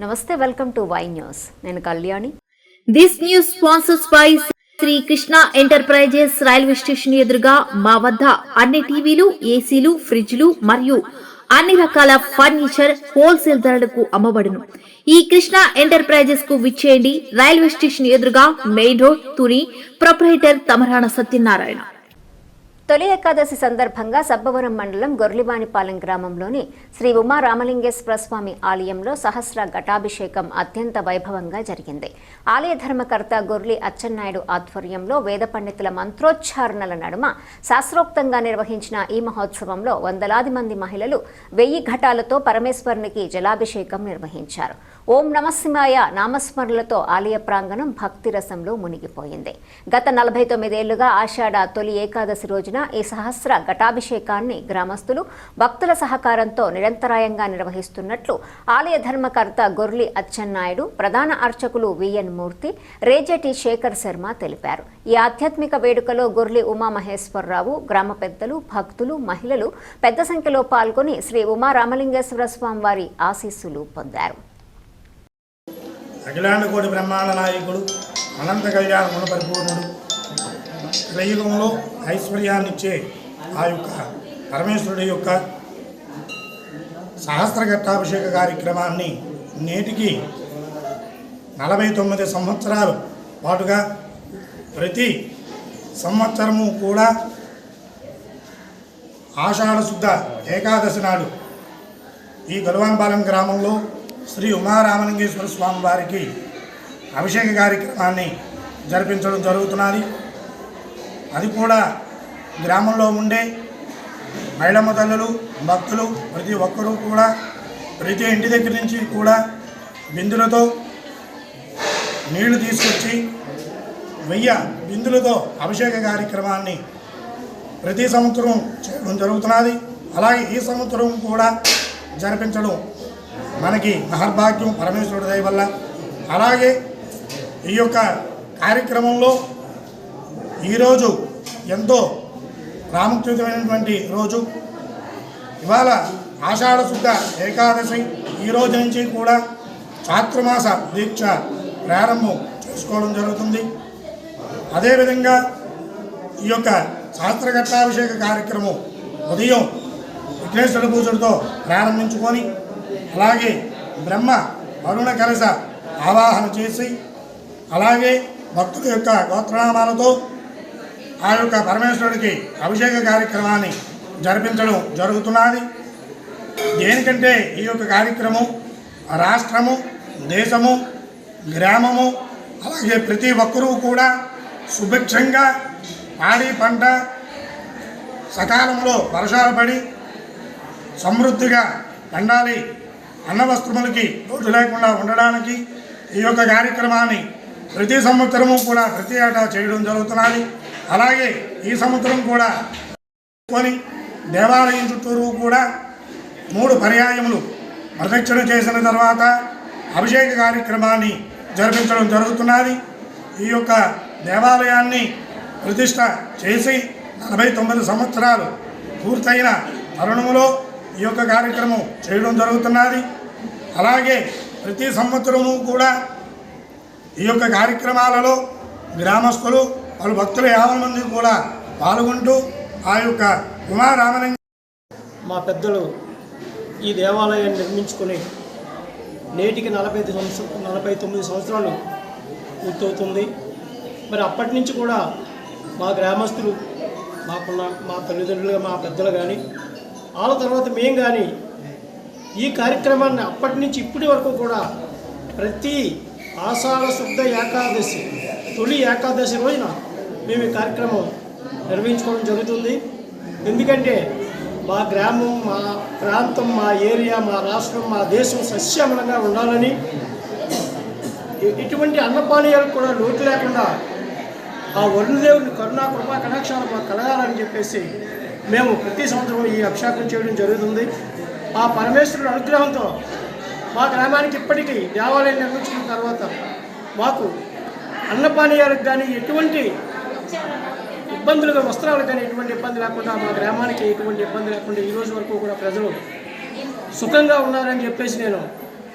నమస్తే, welcome to Y news. నేను Kalyani. This news sponsors by Shri Krishna enterprises. Railway station ఎదురుగా మా వద్ద అన్ని టీవీలు, ఏసీలు, ఫ్రిడ్జ్లు మరియు అన్ని రకాల ఫర్నిచర్ హోల్సేల్ ధరలకు అమ్మబడును. ఈ కృష్ణ ఎంటర్ప్రైజెస్ కు విచ్చేయండి. రైల్వే స్టేషన్ ఎదురుగా, main road, Tuni. Proprietor Tamarana Satyanarayana. తొలి ఏకాదశి సందర్భంగా సబ్బవరం మండలం గొర్లివానిపాలెం గ్రామంలోని శ్రీ ఉమా రామలింగేశ్వర స్వామి ఆలయంలో సహస్ర ఘటాభిషేకం అత్యంత వైభవంగా జరిగింది. ఆలయ ధర్మకర్త గొర్లి అచ్చెన్నాయుడు ఆధ్వర్యంలో వేద పండితుల మంత్రోచ్చారణల నడుమ శాస్త్రోక్తంగా నిర్వహించిన ఈ మహోత్సవంలో వందలాది మంది మహిళలు 1000 ఘటాలతో పరమేశ్వరునికి జలాభిషేకం నిర్వహించారు. ఓం నమశివాయ నామస్మరణలతో ఆలయ ప్రాంగణం భక్తి రసంలో మునిగిపోయింది. గత 49 ఏళ్లుగా ఆషాఢ తొలి ఏకాదశి రోజున ఈ సహస్ర ఘటాభిషేకాన్ని గ్రామస్తులు భక్తుల సహకారంతో నిరంతరాయంగా నిర్వహిస్తున్నట్లు ఆలయ ధర్మకర్త గొర్లి అచ్చెన్నాయుడు, ప్రధాన అర్చకులు విఎన్ మూర్తి, రేజటి శేఖర్ శర్మ తెలిపారు. ఈ ఆధ్యాత్మిక వేడుకలో గొర్లి ఉమామహేశ్వరరావు, గ్రామ పెద్దలు, భక్తులు, మహిళలు పెద్ద సంఖ్యలో పాల్గొని శ్రీ ఉమా రామలింగేశ్వర స్వామి వారి ఆశీస్సులు పొందారు. అఖిలాండ కోటి బ్రహ్మాండ నాయకుడు, అనంత కళ్యాణ గుణ పరిపూర్ణుడు, త్రయుగంలో ఐశ్వర్యాన్నిచ్చే ఆ యొక్క పరమేశ్వరుడి యొక్క సహస్ర ఘట్టాభిషేక కార్యక్రమాన్ని నేటికి 49 సంవత్సరాలు పాటుగా ప్రతి సంవత్సరము కూడా ఆషాఢ శుద్ధ ఏకాదశి నాడు ఈ గొర్లివానిపాలెం గ్రామంలో శ్రీ ఉమారామలింగేశ్వర స్వామి వారికి అభిషేక కార్యక్రమాన్ని జరిపించడం జరుగుతున్నది. అది కూడా గ్రామంలో ఉండే మహిళమ్మ తల్లులు, భక్తులు ప్రతి ఒక్కరూ కూడా ప్రతి ఇంటి దగ్గర నుంచి కూడా బిందులతో నీళ్లు తీసుకొచ్చి 1000 బిందులతో అభిషేక కార్యక్రమాన్ని ప్రతి సంవత్సరం చేయడం జరుగుతున్నది. అలాగే ఈ సంవత్సరం కూడా జరిపించడం మనకి మహర్భాగ్యం, పరమేశ్వరుడి దయ వల్ల. అలాగే ఈ యొక్క కార్యక్రమంలో ఈరోజు ఎంతో ప్రాముఖ్యమైనటువంటి రోజు. ఇవాళ ఆషాఢ శుద్ధ ఏకాదశి. ఈ రోజు నుంచి కూడా చాతుర్మాస దీక్ష ప్రారంభం చేసుకోవడం జరుగుతుంది. అదేవిధంగా ఈ యొక్క సహస్ర ఘట్టాభిషేక కార్యక్రమం ఉదయం విఘ్నేశ్వర పూజలతో ప్రారంభించుకొని అలాగే బ్రహ్మ అరుణ కలశ ఆవాహన చేసి అలాగే భక్తుల యొక్క గోత్రనామాలతో ఆ యొక్క పరమేశ్వరుడికి అభిషేక కార్యక్రమాన్ని జరిపించడం జరుగుతున్నది. దేనికంటే ఈ యొక్క కార్యక్రమం రాష్ట్రము, దేశము, గ్రామము అలాగే ప్రతి ఒక్కరూ కూడా సుభిక్షంగా పాడి పంట సకాలంలో వర్షాలు పడి సమృద్ధిగా పండాలి, అన్నవస్త్రములకి లోటు లేకుండా ఉండడానికి ఈ యొక్క కార్యక్రమాన్ని ప్రతి సంవత్సరము కూడా ప్రతి ఏటా చేయడం జరుగుతున్నది. అలాగే ఈ సంవత్సరం కూడా కొని దేవాలయం చుట్టూరు కూడా 3 పర్యాయములు ప్రదక్షిణ చేసిన తర్వాత అభిషేక కార్యక్రమాన్ని జరిపించడం జరుగుతున్నది. ఈ యొక్క దేవాలయాన్ని ప్రతిష్ట చేసి 49 సంవత్సరాలు పూర్తయిన తరుణంలో ఈ యొక్క కార్యక్రమం చేయడం జరుగుతున్నది. అలాగే ప్రతి సంవత్సరము కూడా ఈ యొక్క కార్యక్రమాలలో గ్రామస్తులు, వాళ్ళ భక్తులు 50 మంది కూడా పాల్గొంటూ ఆ యొక్క ఉమారామలింగ మా పెద్దలు ఈ దేవాలయాన్ని నిర్మించుకొని నేటికి 49 సంవత్సరాలు పూర్తవుతుంది. మరి అప్పటి నుంచి కూడా మా గ్రామస్తులు, మా తల్లిదండ్రులు, మా పెద్దలు కానీ వాళ్ళ తర్వాత మేము కానీ ఈ కార్యక్రమాన్ని అప్పటి నుంచి ఇప్పటి వరకు కూడా ప్రతి ఆషాఢ శుద్ధ ఏకాదశి తొలి ఏకాదశి రోజున మేము ఈ కార్యక్రమం నిర్వహించుకోవడం జరుగుతుంది. ఎందుకంటే మా గ్రామం, మా ప్రాంతం, మా ఏరియా, మా రాష్ట్రం, మా దేశం సస్యమలంగా ఉండాలని, ఇటువంటి అన్నపానీయాలకు కూడా లోటు లేకుండా ఆ వరుణదేవుని కరుణా కృపా కటాక్షాలు మాకు కలగాలని చెప్పేసి మేము ప్రతి సంవత్సరం ఈ అభిషేకం చేయడం జరుగుతుంది. ఆ పరమేశ్వరుడు అనుగ్రహంతో మా గ్రామానికి ఇప్పటికీ దేవాలయం నిర్మించుకున్న తర్వాత మాకు అన్నపానీయాలకు కానీ ఎటువంటి ఇబ్బందులుగా, వస్త్రాలకు కానీ ఎటువంటి ఇబ్బంది లేకుండా, మా గ్రామానికి ఎటువంటి ఇబ్బంది లేకుండా ఈ రోజు వరకు కూడా ప్రజలు సుఖంగా ఉన్నారని చెప్పేసి నేను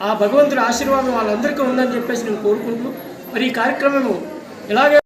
ఆ భగవంతుడి ఆశీర్వాదం వాళ్ళందరికీ ఉందని చెప్పేసి నేను కోరుకుంటూ మరి ఈ కార్యక్రమం ఇలాగే